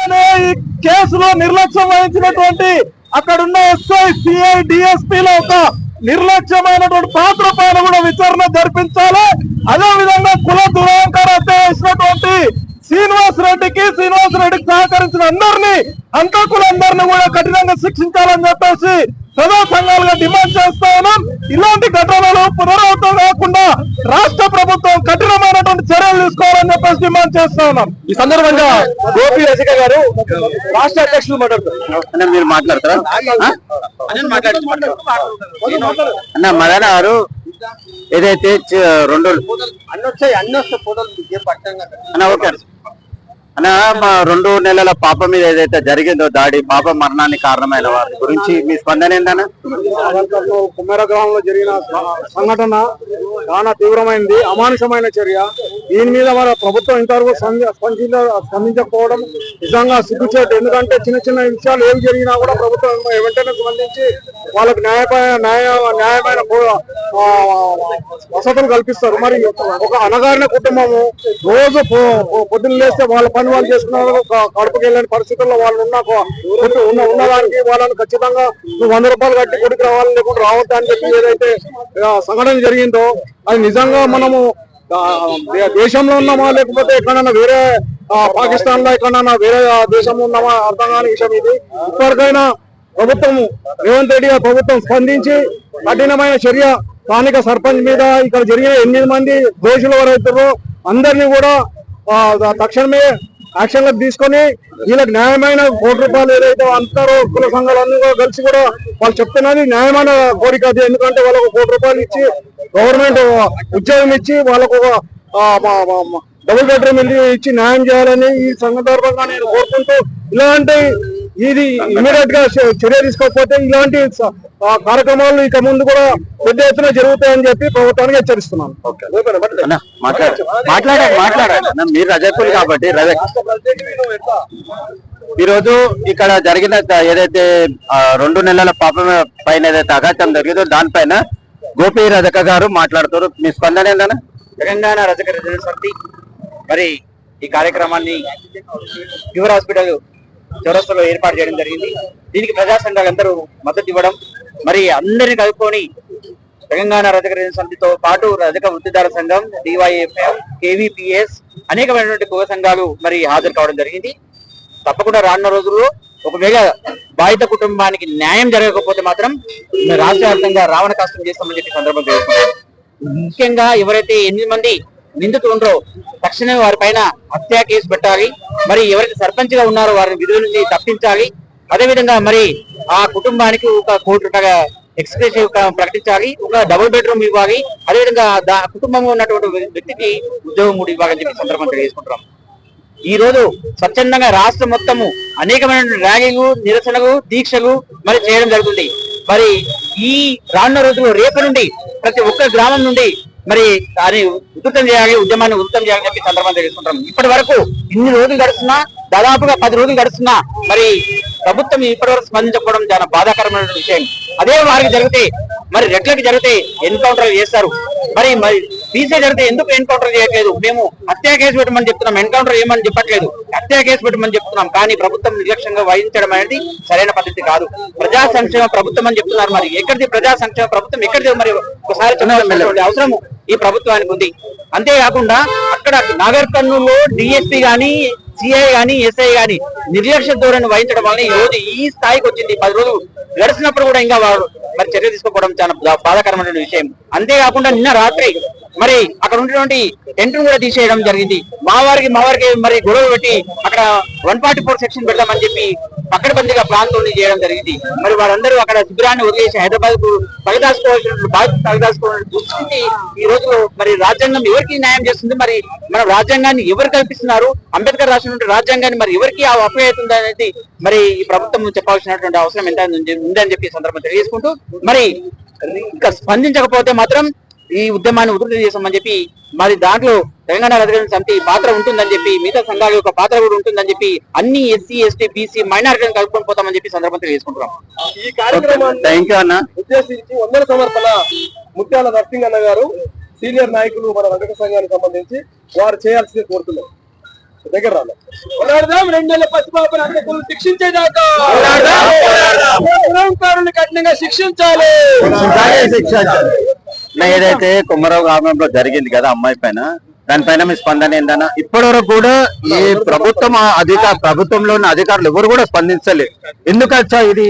అలానే ఈ కేసులో నిర్లక్ష్యం వహించినటువంటి అక్కడున్న ఎస్ఐ సిఐ డిఎస్పీలో ఒక నిర్లక్ష్యమైనటువంటి పాత్ర పైన కూడా విచారణ జరిపించాలి. అదే విధంగా కుల దురహంకార హత్య చేసినటువంటి శ్రీనివాస్ రెడ్డికి సహకరించిన అందరినీ హంతకులందరినీ కూడా కఠినంగా శిక్షించాలని చెప్పేసి ప్రజా సంఘాలుగా డిమాండ్ చేస్తా ఉన్నాం. ఇలాంటి ఘటనలు పునరావృతం కాకుండా రాష్ట్ర ప్రభుత్వం కఠినమైనటువంటి చర్యలు తీసుకోవాలని చెప్పేసి డిమాండ్ చేస్తా ఉన్నాం. ఈ సందర్భంగా గోపి రసిక గారు రాష్ట్ర అధ్యక్షులు మాట్లాడతారు. మీరు మాట్లాడతారా అన్న? మదన గారు ఏదైతే అన్న 2 నెలల పాప మీద ఏదైతే జరిగిందో దాడి, పాప మరణానికి కారణమైన వారి గురించి మీ స్పందన ఏందన్న? కుమ్మర గ్రామంలో జరిగిన సంఘటన చాలా తీవ్రమైనది, అమానుషమైన చర్య. దీని మీద మన ప్రభుత్వం ఇంతవరకు స్పందించకపోవడం నిజంగా సిగ్గుచేటు. ఎందుకంటే చిన్న చిన్న విషయాలు ఏవి జరిగినా కూడా ప్రభుత్వం వెంటనే స్పందించి వాళ్ళకు న్యాయమైన వసతులు కల్పిస్తారు. మరి ఒక అనగారిన కుటుంబము రోజు పొద్దున్న లేస్తే వాళ్ళ పని వాళ్ళు చేసుకున్న కడుపుకి వెళ్ళని పరిస్థితుల్లో వాళ్ళు ఉన్నదానికి వాళ్ళని ఖచ్చితంగా నువ్వు 100 రూపాయలు కట్టి కొడుకు రావాలని లేకుండా రావద్దు అని చెప్పి ఏదైతే సంఘటన జరిగిందో అది నిజంగా మనము దేశంలో ఉన్నామా లేకపోతే ఎక్కడన్నా వేరే పాకిస్తాన్ లో ఎక్కడన్నా వేరే దేశంలో ఉన్నామా అర్థం కాని విషయం ఇది. ఇప్పటికైనా ప్రభుత్వం రేవంత్ రెడ్డి గారు ప్రభుత్వం స్పందించి కఠినమైన చర్య స్థానిక సర్పంచ్ మీద ఇక్కడ జరిగిన 8 మంది దోషులు ఎవరైతారో అందరినీ కూడా తక్షణమే యాక్షన్లకు తీసుకొని వీళ్ళకి న్యాయమైన ₹1 కోటి ఏదైతే అంటారో కుల సంఘాలన్నీ కలిసి కూడా వాళ్ళు చెప్తున్నది న్యాయమైన కోరిక అది. ఎందుకంటే వాళ్ళకు ₹1 కోటి ఇచ్చి గవర్నమెంట్ ఉద్యోగం ఇచ్చి వాళ్ళకు డబుల్ బెడ్రూమ్ ఇల్లు ఇచ్చి న్యాయం చేయాలని ఈ సందర్భంగా నేను కోరుకుంటూ ఇలాంటి ఇది ఇమీడియట్ గా చర్య తీసుకోకపోతే ఇలాంటి కార్యక్రమాలు ఇక ముందు కూడా పెద్ద ఎత్తున జరుగుతాయని చెప్పి ప్రభుత్వానికి హెచ్చరిస్తున్నాను. మీరు రజకులు కాబట్టి ఈరోజు ఇక్కడ జరిగిన ఏదైతే 2 నెలల పాప పైన ఏదైతే అఘాతం జరిగిందో దానిపైన గోపి రజక గారు మాట్లాడుతారు. మీ స్పందన ఏందన్నా? తెలంగాణ రజక రెసిడెన్స్ సమితి మరి ఈ కార్యక్రమాన్ని ప్యూర్ హాస్పిటల్ చౌరస్తాలో ఏర్పాటు చేయడం జరిగింది. దీనికి ప్రజా సంఘాలు అందరూ మద్దతు ఇవ్వడం, మరి అందరినీ కలుపుకొని తెలంగాణ రజక రెసిడెన్స్ సమితితో పాటు రజక వృత్తిదార సంఘం, డివైఎఫ్ఎం, కేవీపీఎస్ అనేకమైనటువంటి కుల సంఘాలు మరి హాజరు కావడం జరిగింది. తప్పకుండా రానున్న రోజుల్లో ఒకవేళ బాధిత కుటుంబానికి న్యాయం జరగకపోతే మాత్రం రాష్ట్ర వ్యాప్తంగా రావణ కాష్టం చేస్తామని చెప్పి సందర్భంగా తెలుసుకుంటాం. ముఖ్యంగా ఎవరైతే 8 మంది నిందితులు ఉండరో తక్షణమే వారి పైన హత్యా కేసు పెట్టాలి. మరి ఎవరైతే సర్పంచ్ గా ఉన్నారో వారిని విధుల నుంచి తప్పించాలి. అదేవిధంగా మరి ఆ కుటుంబానికి ₹1 కోటి ఎక్స్ప్రెసివ్ ప్రకటించాలి, ఒక డబుల్ బెడ్రూమ్ ఇవ్వాలి. అదేవిధంగా కుటుంబంలో ఉన్నటువంటి వ్యక్తికి ఉద్యోగం కూడా ఇవ్వాలని చెప్పి సందర్భంగా తెలియజేసుకుంటున్నాం. ఈ రోజు స్వచ్ఛందంగా రాష్ట్రం మొత్తము అనేకమైన ర్యాలీలు, నిరసనలు, దీక్షలు మరి చేయడం జరుగుతుంది. మరి ఈ రానున్న రోజుల్లో రేపు నుండి ప్రతి ఒక్క గ్రామం నుండి మరి దాన్ని ఉధృతం చేయాలి, ఉద్యమాన్ని ఉధృతం చేయాలని చెప్పి సందర్భంగా తెలుసుకుంటాం. ఇప్పటి వరకు ఇన్ని రోజులు గడుస్తున్నా, దాదాపుగా 10 రోజులు గడుస్తున్నా మరి ప్రభుత్వం ఇప్పటి వరకు స్పందించకపోవడం చాలా బాధాకరమైన విషయం. అదే వారికి జరిగితే మరి రెట్లకి జరిగితే ఎన్కౌంటర్ చేస్తారు. మరి బీసీ జరిగితే ఎందుకు ఎన్కౌంటర్ చేయట్లేదు? మేము హత్యా కేసు పెట్టమని చెప్తున్నాం, ఎన్కౌంటర్ ఏమని చెప్పట్లేదు, హత్యా కేసు పెట్టమని చెప్తున్నాం. కానీ ప్రభుత్వం నిర్లక్ష్యంగా వహించడం అనేది సరైన పద్ధతి కాదు. ప్రజా సంక్షేమ ప్రభుత్వం అని చెప్తున్నారు. మరి ఎక్కడిది ప్రజా సంక్షేమ ప్రభుత్వం? ఎక్కడిది? మరి ఒకసారి చెప్పాల్సినటువంటి అవసరం ఈ ప్రభుత్వానికి ఉంది. అంతేకాకుండా అక్కడ నాగర్ కర్నూలులో డిఎస్పీ గాని, సిఐ గాని, ఎస్ఐ గాని నిర్లక్ష్య ధోరణి వహించడం వల్ల ఈ రోజు ఈ స్థాయికి వచ్చింది. 10 రోజులు గడిచినప్పుడు కూడా ఇంకా మరి చర్య తీసుకోవడం చాలా బాధాకరమైన విషయం. అంతేకాకుండా నిన్న రాత్రి మరి అక్కడ ఉన్నటువంటి టెంట్ కూడా తీసేయడం జరిగింది. మా వారికి మరి గొడవ పెట్టి అక్కడ 144 సెక్షన్ పెడదామని చెప్పి పక్కడబందిగా ప్రాంతం చేయడం జరిగింది. మరి వారందరూ అక్కడ శిబిరాన్ని వదిలేసి హైదరాబాద్ కు తగదాచుకోవాల్సిన బాధ్యత తగదాచుకోవాలని దృష్టించి ఈ రోజు మరి రాజ్యాంగం ఎవరికి న్యాయం చేస్తుంది? మరి మన రాజ్యాంగాన్ని ఎవరు కల్పిస్తున్నారు? అంబేద్కర్ రాసినటువంటి రాజ్యాంగాన్ని మరి ఎవరికి అప్లై అనేది మరి ఈ ప్రభుత్వం చెప్పాల్సినటువంటి అవసరం ఎంత ఉందని చెప్పి సందర్భం తెలియజేసుకుంటూ మరి ఇంకా స్పందించకపోతే మాత్రం ఈ ఉద్యమాన్ని ఉధృతం చేస్తామని చెప్పి మరి దాంట్లో తెలంగాణ రజక సమితి పాత్ర ఉంటుందని చెప్పి, మిగతా సంఘాల యొక్క పాత్ర కూడా ఉంటుందని చెప్పి, అన్ని ఎస్సీ, ఎస్టీ, బీసీ, మైనారిటీలను కలుపుకొని పోతామని చెప్పి సందర్భంగా తెలియజేసుకుంటున్నాం. ఈ కార్యక్రమాన్ని ఉద్దేశించి వందన సమర్పణ ముత్యాల నరసింగన్న గారు సీనియర్ నాయకులు మన రజక సంఘానికి సంబంధించి వారు చేయాల్సింది కోరుతున్నారు. దగ్గర రాలే. పోరాడదాం 2 నెలల పసిపాపను హంతకులను శిక్షించేదాకా దురహంకారులను కఠినంగా శిక్షించాలి. ఏదైతే కుమ్మరావు గ్రామంలో జరిగింది కదా అమ్మాయి పైన, దానిపైన మీ స్పందన ఏందన్నా? ఇప్పటి వరకు కూడా ఈ ప్రభుత్వంలో ఉన్న అధికారులు ఎవరు కూడా స్పందించలేదు. ఎందుకు వచ్చా ఇది?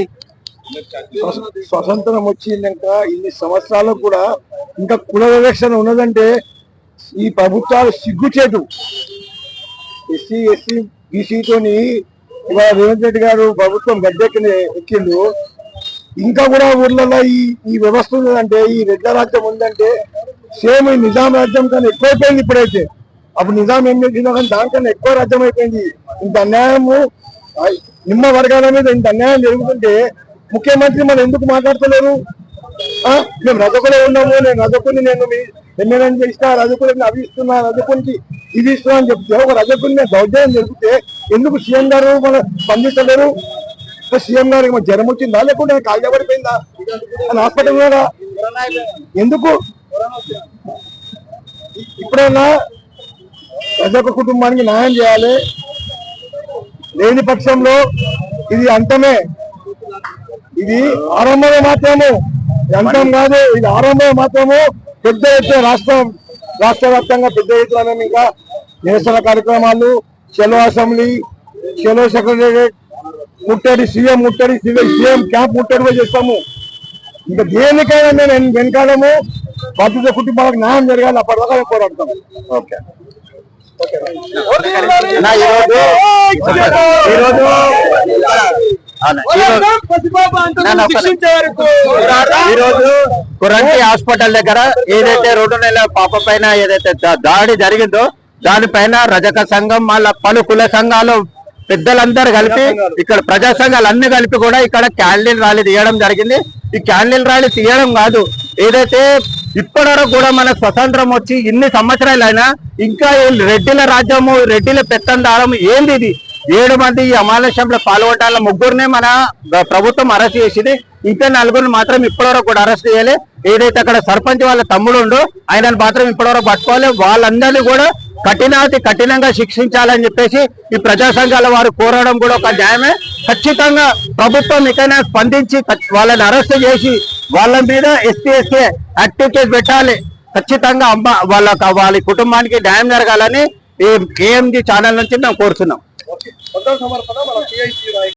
స్వతంత్రం వచ్చినాక ఇన్ని సంవత్సరాలకు కూడా ఇంకా కుల వివక్షణ ఉన్నదంటే ఈ ప్రభుత్వాలు సిగ్గుచేటు. ఎస్సీ బీసీతోని ఇవాళ రేవంత్ రెడ్డి గారు ప్రభుత్వం ఎక్కిండు. ఇంకా కూడా ఊర్లలో ఈ వ్యవస్థ ఉన్నదంటే, ఈ రెడ్ల రాజ్యం ఉందంటే సేమ్ ఈ నిజాం రాజ్యం కన్నా ఎక్కువైపోయింది. ఇప్పుడైతే అప్పుడు నిజాం ఏం చేసిందో కానీ దానికన్నా ఎక్కువ రాజ్యం అయిపోయింది. ఇంత అన్యాయము నిమ్మ వర్గాల మీద ఇంత అన్యాయం జరుగుతుంటే ముఖ్యమంత్రి మనం ఎందుకు మాట్లాడతలేరు? మేము రజకులే ఉన్నాము, నేను రజకుని, నేను ఎమ్మెల్యే చేసిన రజకులని అవి ఇస్తున్నా, రజకునికి ఇది ఇస్తున్నా అని చెప్తే ఒక రజకుని దౌర్జన్యం జరిగితే ఎందుకు సీఎం గారు మన స్పందిస్తలేరు? సీఎం గారికి మన జ్వరం వచ్చిందా లేకుంటే కాళ్ళ పడిపోయిందా అని హాస్పిటల్ కూడా ఎందుకు? ఇప్పుడైనా రజక కుటుంబానికి న్యాయం చేయాలి. లేని పక్షంలో ఇది అంతమే. ఇది ఆరంభమే మాత్రము, అంతం కాదు. ఇది ఆరంభమే మాత్రము. పెద్ద ఎత్తున రాష్ట్ర వ్యాప్తంగా పెద్ద ఎత్తున ఇంకా నిరసన కార్యక్రమాలు, చెలో అసెంబ్లీ, చెలో సెక్రటేరియట్, ముట్టడి సీఎం క్యాంప్ ముట్టడి చేస్తాము. ఇంకా దేనికైనా మేము వెనకాలము. బాధిత కుటుంబాలకు న్యాయం జరగాలి. అప్పటిదాకా పోరాడతాం. ఓకే. ఈరోజు కురంటి హాస్పిటల్ దగ్గర ఏదైతే 2 నెలల పాప పైన ఏదైతే దాడి జరిగిందో దానిపైన రజక సంఘం, మళ్ళా పలు కుల సంఘాలు పెద్దలందరూ కలిపి, ఇక్కడ ప్రజా సంఘాలు అన్ని కలిపి కూడా ఇక్కడ క్యాండిల్ ర్యాలీ తీయడం జరిగింది. ఈ క్యాండిల్ ర్యాలీ తీయడం కాదు, ఏదైతే ఇప్పటి వరకు కూడా మన స్వతంత్రం వచ్చి ఇన్ని సంవత్సరాలు అయినా ఇంకా రెడ్డిల రాజ్యము, రెడ్డిల పెత్తందారం ఏంది ఇది? 7 మంది ఈ అమానుషంలో పాల్గొనడాల 3గురినే మన ప్రభుత్వం అరెస్ట్ చేసింది. ఇంకా 4గురిని మాత్రం ఇప్పటివరకు కూడా అరెస్ట్ చేయాలి. ఏదైతే అక్కడ సర్పంచ్ వాళ్ళ తమ్ముడు ఉండో ఆయనను మాత్రం ఇప్పటివరకు పట్టుకోవాలి. వాళ్ళందరినీ కూడా కఠినంగా శిక్షించాలని చెప్పేసి ఈ ప్రజా సంఘాల వారు కోరడం కూడా ఒక న్యాయమే. ఖచ్చితంగా ప్రభుత్వం ఇకైనా స్పందించి వాళ్ళని అరెస్ట్ చేసి వాళ్ళ మీద ఎస్సీ యాక్టివ్ కేసు పెట్టాలి. ఖచ్చితంగా వాళ్ళ కుటుంబానికి న్యాయం జరగాలని ఈ కేఎంజీ ఛానల్ నుంచి మేము కోరుతున్నాం.